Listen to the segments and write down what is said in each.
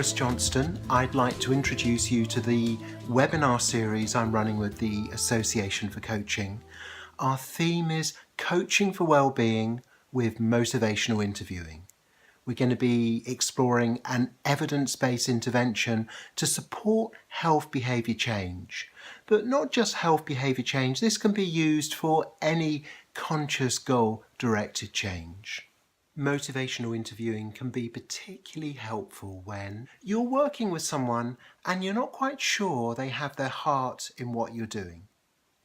Chris Johnston. I'd like to introduce you to the webinar series I'm running with the Association for Coaching. Our theme is Coaching for Wellbeing with Motivational Interviewing. We're going to be exploring an evidence-based intervention to support health behaviour change. But not just health behaviour change, this can be used for any conscious goal-directed change. Motivational interviewing can be particularly helpful when you're working with someone and you're not quite sure they have their heart in what you're doing.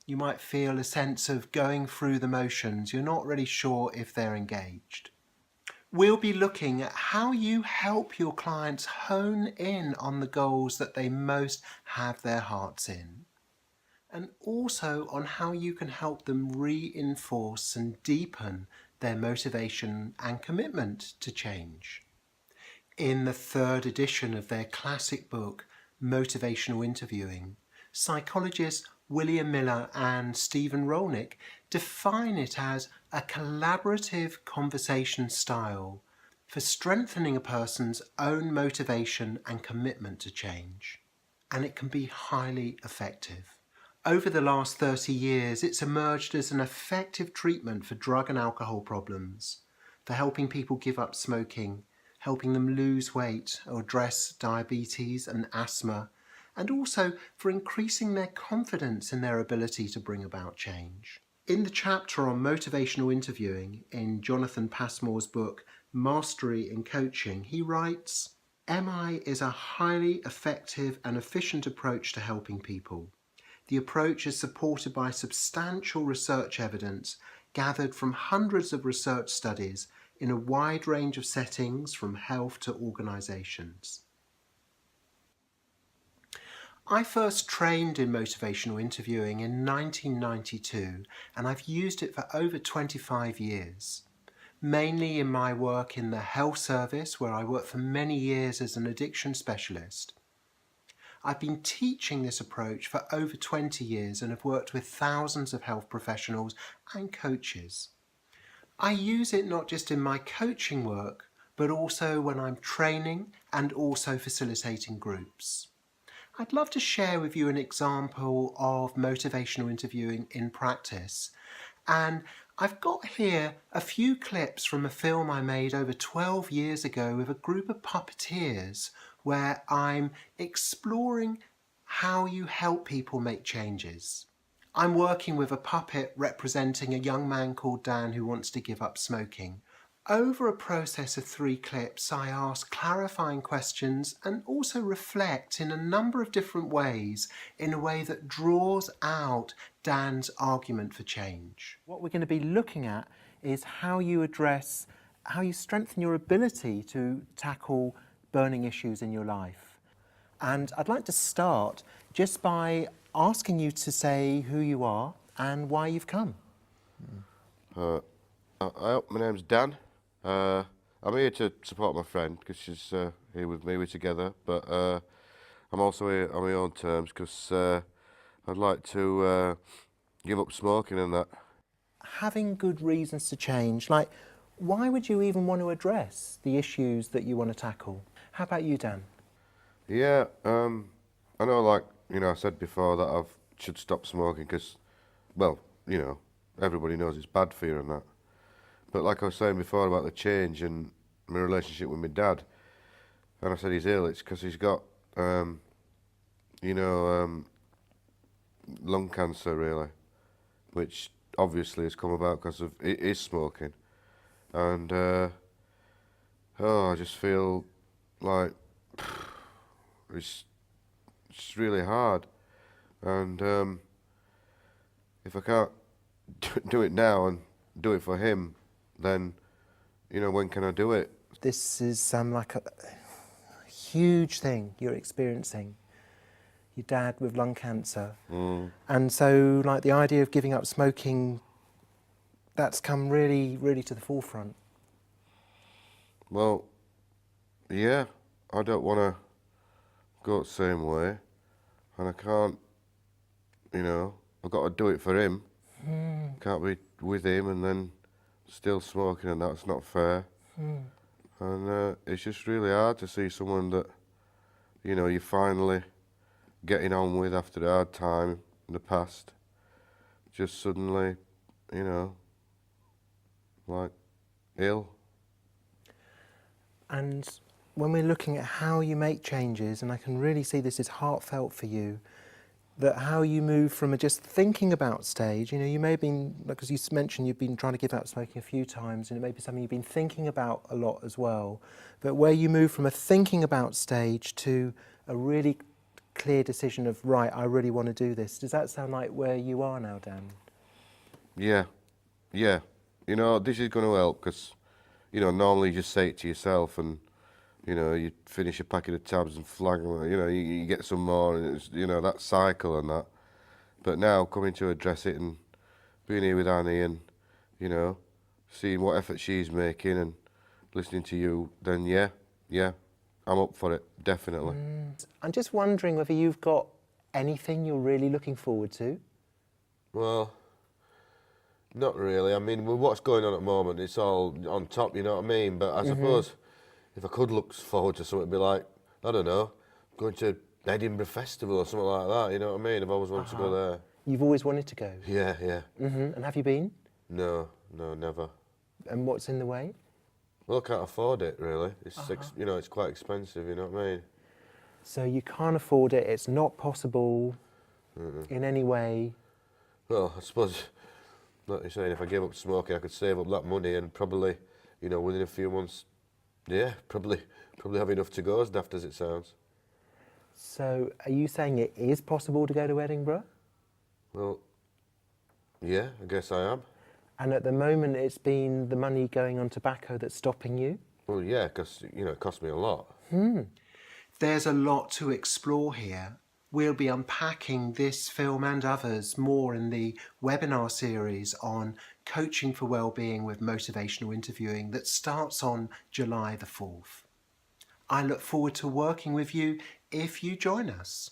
You might feel a sense of going through the motions. You're not really sure if they're engaged. We'll be looking at how you help your clients hone in on the goals that they most have their hearts in, and also on how you can help them reinforce and deepen their motivation and commitment to change. In the third edition of their classic book, Motivational Interviewing, psychologists William Miller and Stephen Rolnick define it as a collaborative conversation style for strengthening a person's own motivation and commitment to change. And it can be highly effective. Over the last 30 years, it's emerged as an effective treatment for drug and alcohol problems, for helping people give up smoking, helping them lose weight or address diabetes and asthma, and also for increasing their confidence in their ability to bring about change. In the chapter on motivational interviewing in Jonathan Passmore's book, Mastery in Coaching, he writes, MI is a highly effective and efficient approach to helping people. The approach is supported by substantial research evidence gathered from hundreds of research studies in a wide range of settings from health to organisations. I first trained in motivational interviewing in 1992 and I've used it for over 25 years, mainly in my work in the health service where I worked for many years as an addiction specialist. I've been teaching this approach for over 20 years and have worked with thousands of health professionals and coaches. I use it not just in my coaching work, but also when I'm training and also facilitating groups. I'd love to share with you an example of motivational interviewing in practice. And I've got here a few clips from a film I made over 12 years ago with a group of puppeteers where I'm exploring how you help people make changes. I'm working with a puppet representing a young man called Dan who wants to give up smoking. Over a process of 3 clips, I ask clarifying questions and also reflect in a number of different ways in a way that draws out Dan's argument for change. What we're going to be looking at is how you strengthen your ability to tackle burning issues in your life. And I'd like to start just by asking you to say who you are and why you've come. My name's Dan. I'm here to support my friend because she's here with me, we're together, but I'm also here on my own terms because I'd like to give up smoking and that. Having good reasons to change, like why would you even want to address the issues that you want to tackle? How about you, Dan? Yeah, I know, like, I said before that I should stop smoking because, well, everybody knows it's bad for you and that. But like I was saying before about the change in my relationship with my dad, and I said he's ill, it's because he's got, lung cancer really, which obviously has come about because of his smoking. And, I just feel like it's really hard. And if I can't do it now and do it for him, then, when can I do it? This is like a huge thing you're experiencing. Your dad with lung cancer. And so, like, the idea of giving up smoking, that's come really, really to the forefront. Well, yeah, I don't want to go the same way, and I can't, I've got to do it for him. Can't be with him and then still smoking, and that's not fair. And it's just really hard to see someone that you know, you're finally getting on with after a hard time in the past, just suddenly, you know, like ill. And when we're looking at how you make changes, and I can really see this is heartfelt for you, that how you move from a just thinking about stage, you know, you may have been, because you mentioned you've been trying to give up smoking a few times, and it may be something you've been thinking about a lot as well, but where you move from a thinking about stage to a really clear decision of, right, I really want to do this. Does that sound like where you are now, Dan? Yeah, yeah. You know, this is going to help because, you know, normally you just say it to yourself and, you know, you finish a packet of tabs and flag them, you know, you get some more and it's, you know, that cycle and that. But now coming to address it and being here with Annie and, you know, seeing what effort she's making and listening to you, then yeah, I'm up for it, definitely. I'm just wondering whether you've got anything you're really looking forward to. Well, not really. I mean, with what's going on at the moment, it's all on top, you know what I mean? But I suppose if I could look forward to something, it'd be like, I don't know, going to Edinburgh Festival or something like that, you know what I mean? I've always wanted to go there. You've always wanted to go. Yeah. And have you been? No, never. And what's in the way? Well, I can't afford it, really. It's you know, it's quite expensive, you know what I mean? So you can't afford it, it's not possible in any way. Well, I suppose, like you're saying, if I gave up smoking, I could save up that money and probably, you know, within a few months, yeah, probably have enough to go, as daft as it sounds. So are you saying it is possible to go to Edinburgh? Well, yeah, I guess I am. And at the moment it's been the money going on tobacco that's stopping you? Well, yeah, because, you know, it cost me a lot. There's a lot to explore here. We'll be unpacking this film and others more in the webinar series on coaching for wellbeing with motivational interviewing that starts on July the 4th. I look forward to working with you if you join us.